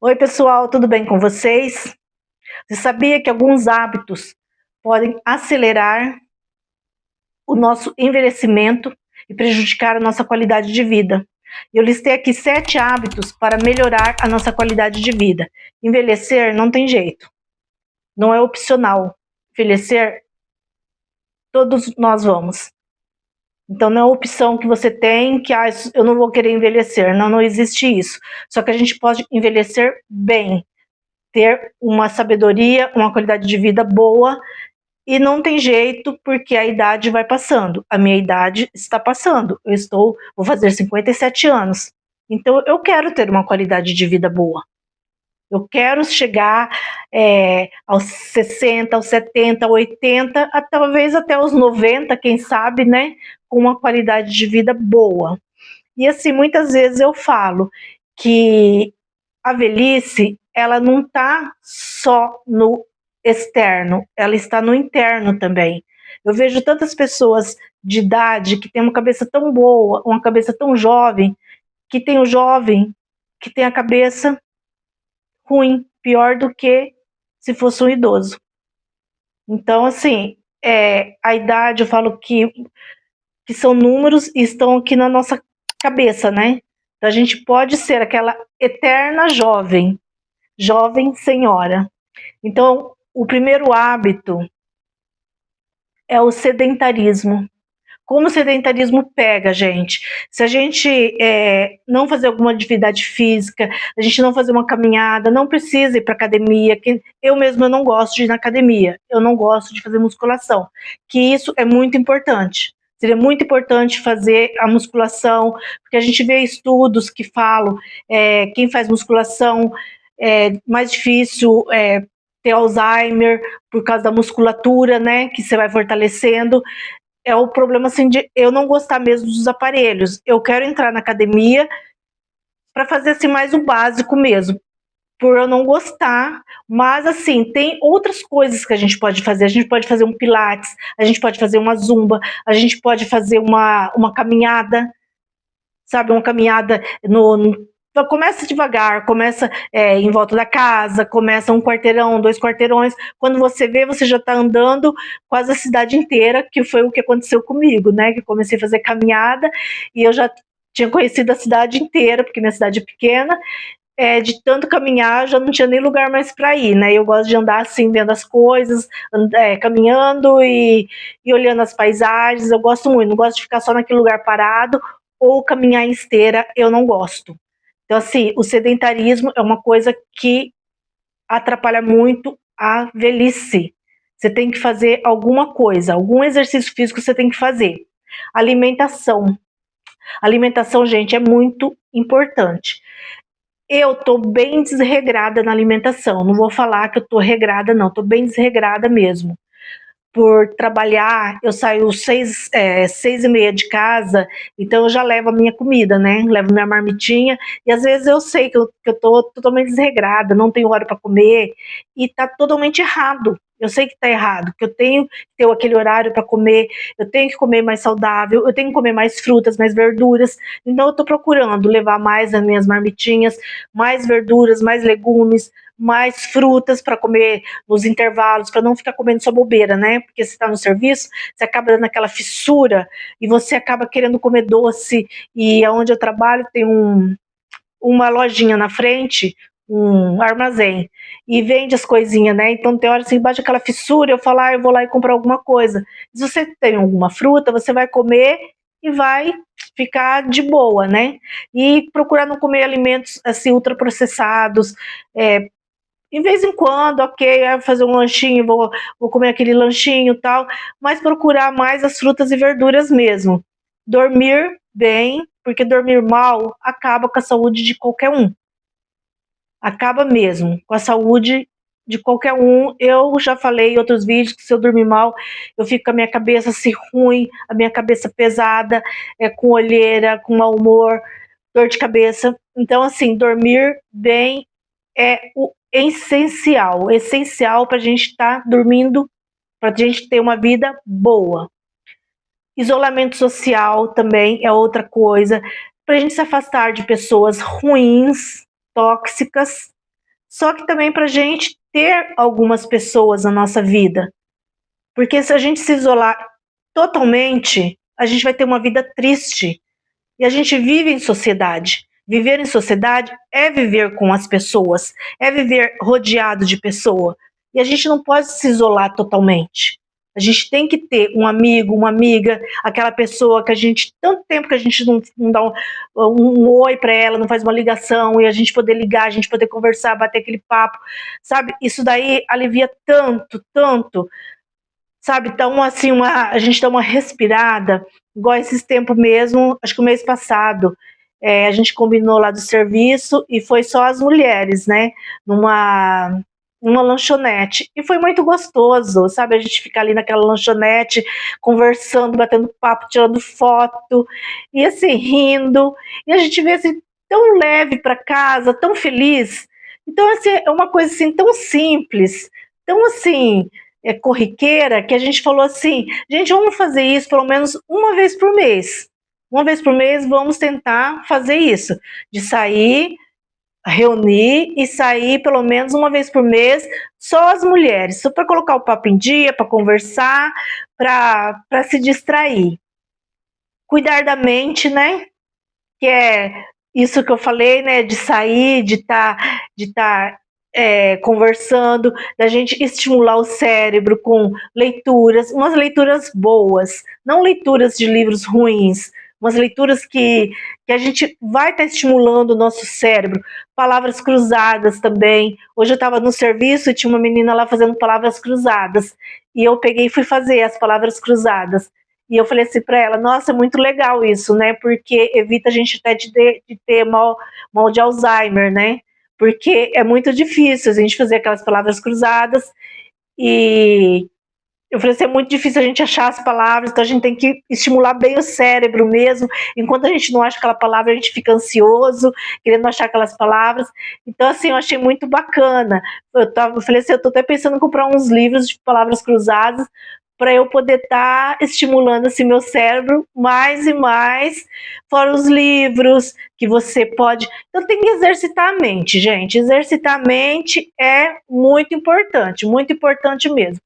Oi, pessoal, tudo bem com vocês? Você sabia que alguns hábitos podem acelerar o nosso envelhecimento e prejudicar a nossa qualidade de vida? Eu listei aqui 7 hábitos para melhorar a nossa qualidade de vida. Envelhecer não tem jeito, não é opcional. Envelhecer, todos nós vamos. Então não é opção que você tem que eu não vou querer envelhecer. Não, não existe isso. Só que a gente pode envelhecer bem, ter uma sabedoria, uma qualidade de vida boa, e não tem jeito porque a idade vai passando. A minha idade está passando. Vou fazer 57 anos. Então eu quero ter uma qualidade de vida boa. Eu quero chegar aos 60, aos 70, 80, talvez até os 90, quem sabe, né? Com uma qualidade de vida boa. E assim, muitas vezes eu falo que a velhice, ela não está só no externo, ela está no interno também. Eu vejo tantas pessoas de idade que têm uma cabeça tão boa, uma cabeça tão jovem, que tem o jovem que tem a cabeça ruim, pior do que se fosse um idoso. Então, assim, a idade, eu falo que são números e estão aqui na nossa cabeça, né? Então, a gente pode ser aquela eterna jovem, jovem senhora. Então, o primeiro hábito é o sedentarismo. Como o sedentarismo pega a gente? Se a gente não fazer alguma atividade física, a gente não fazer uma caminhada, não precisa ir para academia. Eu mesma não gosto de ir na academia, eu não gosto de fazer musculação, que isso é muito importante. Seria muito importante fazer a musculação, porque a gente vê estudos que falam quem faz musculação é mais difícil ter Alzheimer por causa da musculatura, né, que você vai fortalecendo. É o problema assim de eu não gostar mesmo dos aparelhos. Eu quero entrar na academia para fazer assim mais o básico mesmo, por eu não gostar, mas assim, tem outras coisas que a gente pode fazer. A gente pode fazer um pilates, a gente pode fazer uma zumba, a gente pode fazer uma caminhada, sabe, uma caminhada então, começa devagar, começa em volta da casa, começa um quarteirão, 2 quarteirões. Quando você vê, você já está andando quase a cidade inteira, que foi o que aconteceu comigo, né? Que comecei a fazer caminhada e eu já tinha conhecido a cidade inteira, porque minha cidade é pequena. De tanto caminhar, já não tinha nem lugar mais para ir, né? Eu gosto de andar assim, vendo as coisas, caminhando e olhando as paisagens. Eu gosto muito, não gosto de ficar só naquele lugar parado ou caminhar em esteira, eu não gosto. Então, assim, o sedentarismo é uma coisa que atrapalha muito a velhice. Você tem que fazer alguma coisa, algum exercício físico você tem que fazer. Alimentação. Alimentação, gente, é muito importante. Eu tô bem desregrada na alimentação. Não vou falar que eu tô regrada, não. Tô bem desregrada mesmo. Por trabalhar, eu saio 6h30 de casa, então eu já levo a minha comida, né? Levo minha marmitinha, e às vezes eu sei que eu tô totalmente desregrada, não tenho hora para comer, e tá totalmente errado. Eu sei que tá errado, que eu tenho que ter aquele horário para comer, eu tenho que comer mais saudável, eu tenho que comer mais frutas, mais verduras. Então eu tô procurando levar mais as minhas marmitinhas, mais verduras, mais legumes, mais frutas para comer nos intervalos, para não ficar comendo só bobeira, né? Porque você está no serviço, você acaba dando aquela fissura e você acaba querendo comer doce. E onde eu trabalho tem uma lojinha na frente, um armazém, e vende as coisinhas, né? Então tem hora assim, bate aquela fissura, eu falo, eu vou lá e comprar alguma coisa. Se você tem alguma fruta, você vai comer e vai ficar de boa, né? E procurar não comer alimentos assim ultraprocessados, em vez em quando, ok, fazer um lanchinho, vou comer aquele lanchinho e tal, mas procurar mais as frutas e verduras mesmo. Dormir bem, porque dormir mal acaba com a saúde de qualquer um. Acaba mesmo com a saúde de qualquer um. Eu já falei em outros vídeos que se eu dormir mal, eu fico com a minha cabeça assim ruim, a minha cabeça pesada, com olheira, com mau humor, dor de cabeça. Então, assim, dormir bem é o essencial para a gente estar dormindo, para a gente ter uma vida boa. Isolamento social também é outra coisa, para a gente se afastar de pessoas ruins, tóxicas, só que também para a gente ter algumas pessoas na nossa vida. Porque se a gente se isolar totalmente, a gente vai ter uma vida triste. E a gente vive em sociedade. Viver em sociedade é viver com as pessoas, é viver rodeado de pessoa. E a gente não pode se isolar totalmente. A gente tem que ter um amigo, uma amiga, aquela pessoa que a gente, tanto tempo que a gente não dá um oi para ela, não faz uma ligação, e a gente poder ligar, a gente poder conversar, bater aquele papo, sabe? Isso daí alivia tanto, tanto, sabe? Então, assim, a gente dá uma respirada, igual esses tempos mesmo, acho que o mês passado, a gente combinou lá do serviço e foi só as mulheres, né? Numa lanchonete. E foi muito gostoso, sabe? A gente fica ali naquela lanchonete, conversando, batendo papo, tirando foto, e assim, rindo. E a gente vê assim, tão leve para casa, tão feliz. Então, assim, é uma coisa assim, tão simples, tão assim, corriqueira, que a gente falou assim, gente, vamos fazer isso pelo menos uma vez por mês. Uma vez por mês vamos tentar fazer isso, de sair, reunir e sair pelo menos uma vez por mês, só as mulheres, só para colocar o papo em dia, para conversar, para se distrair. Cuidar da mente, né? Que é isso que eu falei, né? De sair, de tá conversando, da gente estimular o cérebro com leituras, umas leituras boas, não leituras de livros ruins, umas leituras que a gente vai estar estimulando o nosso cérebro. Palavras cruzadas também. Hoje eu estava no serviço e tinha uma menina lá fazendo palavras cruzadas. E eu peguei e fui fazer as palavras cruzadas. E eu falei assim para ela, nossa, é muito legal isso, né? Porque evita a gente até de ter mal de Alzheimer, né? Porque é muito difícil a gente fazer aquelas palavras cruzadas e eu falei assim, é muito difícil a gente achar as palavras, então a gente tem que estimular bem o cérebro mesmo. Enquanto a gente não acha aquela palavra, a gente fica ansioso, querendo achar aquelas palavras. Então, assim, eu achei muito bacana. Eu falei assim, eu tô até pensando em comprar uns livros de palavras cruzadas para eu poder estar estimulando assim, meu cérebro mais e mais, fora os livros que você pode... Então tem que exercitar a mente, gente. Exercitar a mente é muito importante mesmo.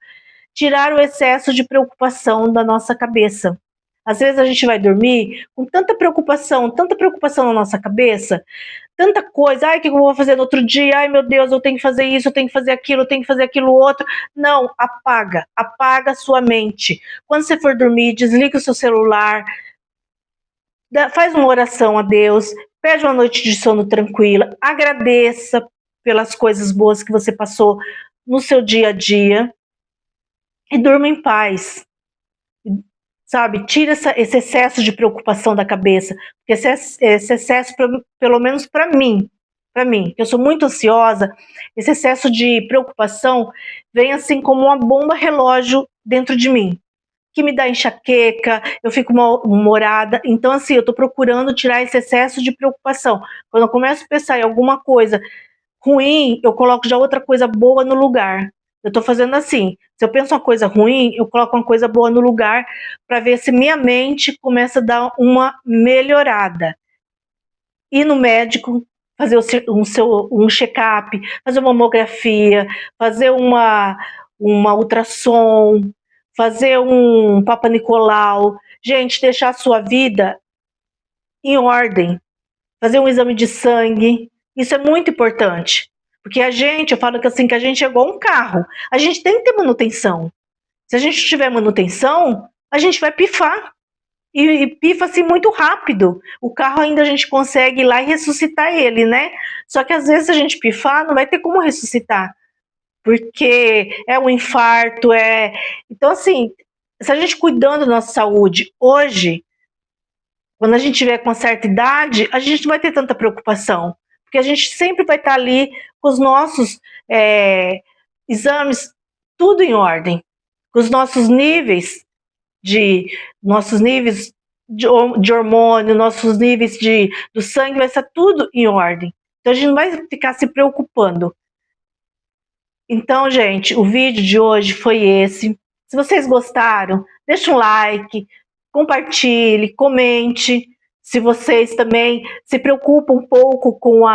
Tirar o excesso de preocupação da nossa cabeça. Às vezes a gente vai dormir com tanta preocupação na nossa cabeça, tanta coisa, ai, o que eu vou fazer no outro dia? Ai, meu Deus, eu tenho que fazer isso, eu tenho que fazer aquilo, eu tenho que fazer aquilo outro. Não, apaga a sua mente. Quando você for dormir, desliga o seu celular, faz uma oração a Deus, pede uma noite de sono tranquila, agradeça pelas coisas boas que você passou no seu dia a dia e durma em paz. Sabe, tira esse excesso de preocupação da cabeça, porque esse excesso, pelo menos para mim, que eu sou muito ansiosa, esse excesso de preocupação vem assim como uma bomba relógio dentro de mim, que me dá enxaqueca, eu fico mal-humorada. Então, assim, eu estou procurando tirar esse excesso de preocupação. Quando eu começo a pensar em alguma coisa ruim, eu coloco já outra coisa boa no lugar. Eu estou fazendo assim, se eu penso uma coisa ruim, eu coloco uma coisa boa no lugar para ver se minha mente começa a dar uma melhorada. Ir no médico, fazer um check-up, fazer uma mamografia, fazer uma ultrassom, fazer um Papa Nicolau. Gente, deixar a sua vida em ordem. Fazer um exame de sangue. Isso é muito importante. Porque eu falo que assim, que a gente é igual um carro. A gente tem que ter manutenção. Se a gente tiver manutenção, a gente vai pifar. E pifa assim muito rápido. O carro ainda a gente consegue ir lá e ressuscitar ele, né? Só que às vezes a gente pifar, não vai ter como ressuscitar. Porque é um infarto, Então assim, se a gente cuidando da nossa saúde hoje, quando a gente tiver com uma certa idade, a gente não vai ter tanta preocupação. Porque a gente sempre vai estar ali com os nossos exames, tudo em ordem. Com os nossos níveis de hormônio, nossos níveis do sangue, vai estar tudo em ordem. Então a gente não vai ficar se preocupando. Então, gente, o vídeo de hoje foi esse. Se vocês gostaram, deixa um like, compartilhe, comente. Se vocês também se preocupam um pouco com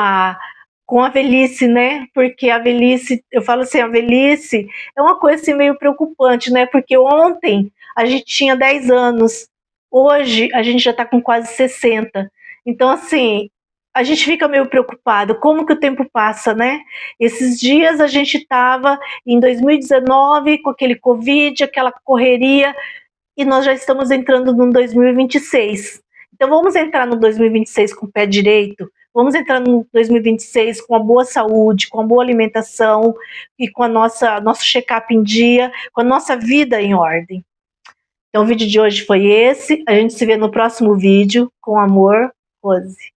com a velhice, né? Porque a velhice, eu falo assim, a velhice é uma coisa assim meio preocupante, né? Porque ontem a gente tinha 10 anos, hoje a gente já está com quase 60. Então, assim, a gente fica meio preocupado, como que o tempo passa, né? Esses dias a gente estava em 2019 com aquele Covid, aquela correria, e nós já estamos entrando no 2026. Então vamos entrar no 2026 com o pé direito, vamos entrar no 2026 com a boa saúde, com a boa alimentação e com a nosso check-up em dia, com a nossa vida em ordem. Então o vídeo de hoje foi esse, a gente se vê no próximo vídeo, com amor, Rose.